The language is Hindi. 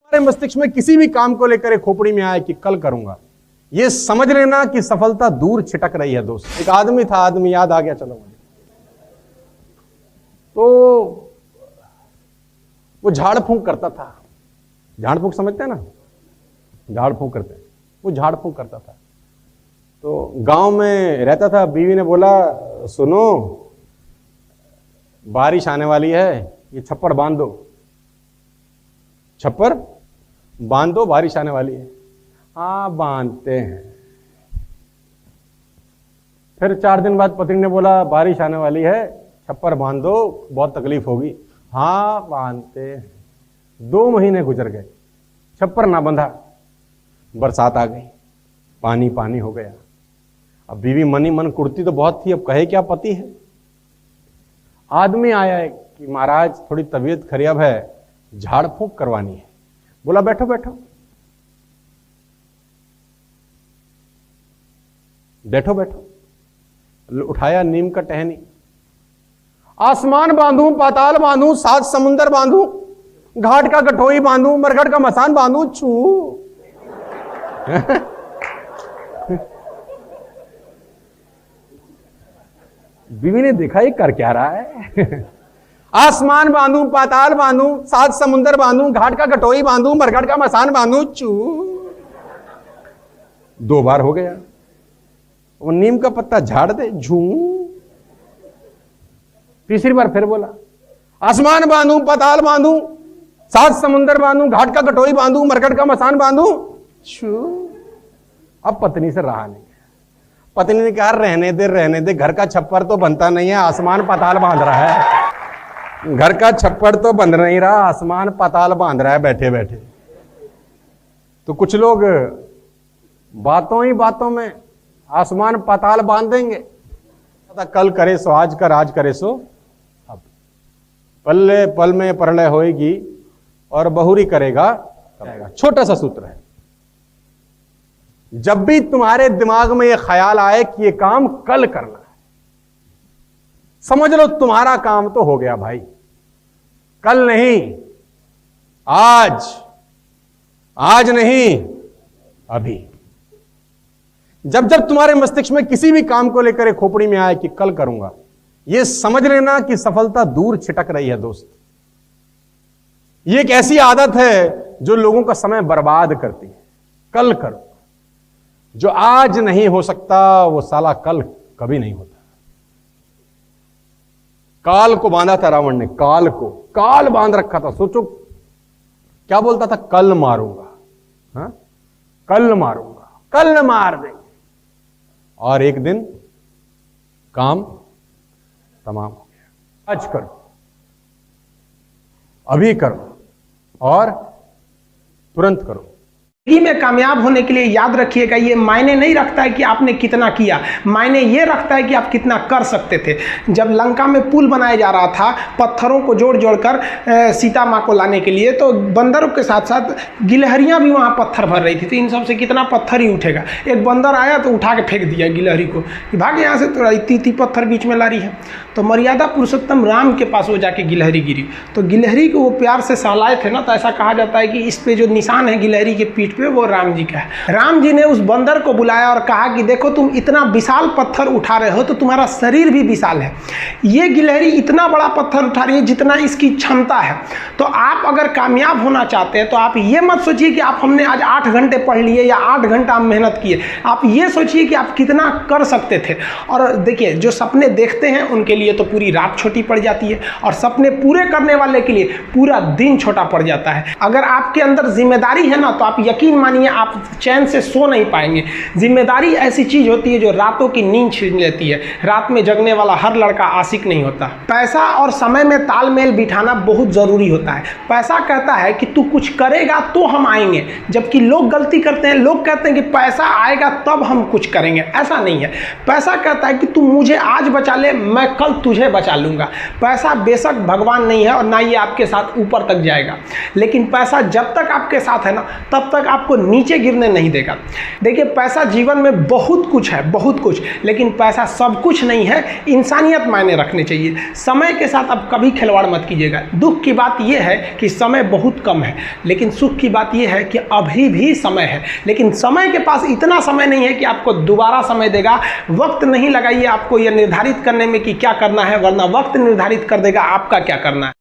हमारे मस्तिष्क में किसी भी काम को लेकर एक खोपड़ी में आए कि कल करूंगा, ये समझ लेना कि सफलता दूर छिटक रही है। दोस्त, एक आदमी था, आदमी याद आ गया, चलो मुझे, तो वो झाड़ फूंक करता था। झाड़ फूंक समझते हैं ना, झाड़ फूंक करते हैं, वो झाड़ फूंक करता था। तो गांव में रहता था। बीवी ने बोला, सुनो बारिश आने वाली है, ये छप्पर बांध दो, छप्पर बांध दो, बारिश आने वाली है। हाँ बांधते हैं। फिर 4 दिन बाद पत्नी ने बोला, बारिश आने वाली है, छप्पर बांध दो, बहुत तकलीफ होगी। हाँ बांधते हैं। 2 महीने गुजर गए, छप्पर ना बंधा। बरसात आ गई, पानी पानी हो गया। अब बीवी मनी मन कुड़ती तो बहुत थी, अब कहे क्या, पति है। आदमी आया है कि महाराज थोड़ी तबीयत खराब है, झाड़ फूंक करवानी है। बोला बैठो बैठो बैठो बैठो। उठाया नीम का टहनी, आसमान बांधूं, पाताल बांधूं, 7 समुंदर बांधूं, घाट का गठोई बांधूं, मरघट का मसान बांधूं, छू बीवी ने देखा ये कर क्या रहा है। आसमान बांधूं, पाताल बांधूं, 7 समुंदर बांधूं, घाट का गठोई बांधूं, मरघट का मसान बांधूं, चू। 2 बार हो गया। वो नीम का पत्ता झाड़ दे, झू। तीसरी बार फिर बोला, आसमान बांधूं, पाताल बांधूं, 7 समुंदर बांधूं, घाट का गठोई बांधूं, मरघट का मसान बांधूं, छू। अब पत्नी से रहा नहीं। पत्नी ने कहा, रहने दे, घर का छप्पर तो बनता नहीं है, आसमान पाताल बांध रहा है। घर का छप्पर तो बंद नहीं रहा, आसमान पाताल बांध रहा है बैठे बैठे। तो कुछ लोग बातों ही बातों में आसमान पाताल बांध देंगे। कल करे सो आज कर, आज करे सो अब। पल्ले पल में प्रलय होएगी और बहुरी करेगा। छोटा सा सूत्र है, जब भी तुम्हारे दिमाग में यह ख्याल आए कि यह काम कल करना है, समझ लो तुम्हारा काम तो हो गया भाई। कल नहीं, आज नहीं, अभी। जब जब तुम्हारे मस्तिष्क में किसी भी काम को लेकर एक खोपड़ी में आए कि कल करूंगा, यह समझ लेना कि सफलता दूर छिटक रही है। दोस्त, यह एक ऐसी आदत है जो लोगों का समय बर्बाद करती है। कल करो, जो आज नहीं हो सकता वो साला कल कभी नहीं होता। काल को बांधा था रावण ने, काल बांध रखा था। सोचो क्या बोलता था, कल मारूंगा, हाँ? कल मारूंगा, कल मार देंगे। और एक दिन काम तमाम हो गया। आज करो, अभी करो और तुरंत करो। जिंदगी में कामयाब होने के लिए याद रखिएगा, ये मायने नहीं रखता है कि आपने कितना किया, मायने ये रखता है कि आप कितना कर सकते थे। जब लंका में पुल बनाया जा रहा था, पत्थरों को जोड़ जोड़कर सीता माँ को लाने के लिए, तो बंदरों के साथ साथ गिलहरियाँ भी वहाँ पत्थर भर रही थी। तो इन सब से कितना पत्थर ही उठेगा। एक बंदर आया तो उठा के फेंक दिया गिलहरी को कि भाग यहाँ से, तो इतनी पत्थर बीच में ला रही है। तो मर्यादा पुरुषोत्तम राम के पास वो जाके गिलहरी गिरी, तो गिलहरी को वो प्यार से सहलाए थे ना, तो ऐसा कहा जाता है कि इस पे जो निशान है गिलहरी के पीठ पे, वो राम जी का है। राम जी ने उस बंदर को बुलाया और कहा कि देखो तुम इतना विशाल पत्थर उठा रहे हो, तो तुम्हारा शरीर भी विशाल है। ये गिलहरी इतना बड़ा पत्थर उठा रही है जितना इसकी क्षमता है। तो आप अगर कामयाब होना चाहते हैं तो आप ये मत सोचिए कि आप हमने आज 8 घंटे पढ़ लिए या 8 घंटा हम मेहनत किए। आप ये सोचिए कि आप कितना कर सकते थे। और देखिए, जो सपने देखते हैं उनके लिए तो पूरी रात छोटी पड़ जाती है, और सपने पूरे करने वाले के लिए पूरा दिन छोटा पड़ जाता है। अगर आपके अंदर जिम्मेदारी है ना, तो आप यकीन मानिए आप चैन से सो नहीं पाएंगे। जिम्मेदारी ऐसी चीज होती है जो रातों की नींद छीन लेती है। रात में जगने वाला हर लड़का आशिक नहीं होता। पैसा और समय में तालमेल बिठाना बहुत जरूरी होता है। पैसा कहता है कि तू कुछ करेगा तो हम आएंगे, जबकि लोग गलती करते हैं। लोग कहते हैं कि पैसा आएगा तब हम कुछ करेंगे। ऐसा नहीं है। पैसा कहता है कि तू मुझे आज बचा ले, मैं कल तुझे बचा लूंगा। पैसा बेशक भगवान नहीं है और ना ये आपके साथ ऊपर तक जाएगा, लेकिन पैसा जब तक आपके साथ है ना, तब तक आपको नीचे गिरने नहीं देगा। देखिए पैसा जीवन में बहुत कुछ है, बहुत कुछ, लेकिन पैसा सब कुछ नहीं है। इंसानियत मायने रखने चाहिए। समय के साथ आप कभी खिलवाड़ मत कीजिएगा। दुख की बात यह है कि समय बहुत कम है, लेकिन सुख की बात यह है कि अभी भी समय है, लेकिन समय के पास इतना समय नहीं है कि आपको दोबारा समय देगा। वक्त नहीं लगाइए आपको यह निर्धारित करने में कि क्या करना है, वरना वक्त निर्धारित कर देगा आपका क्या करना है।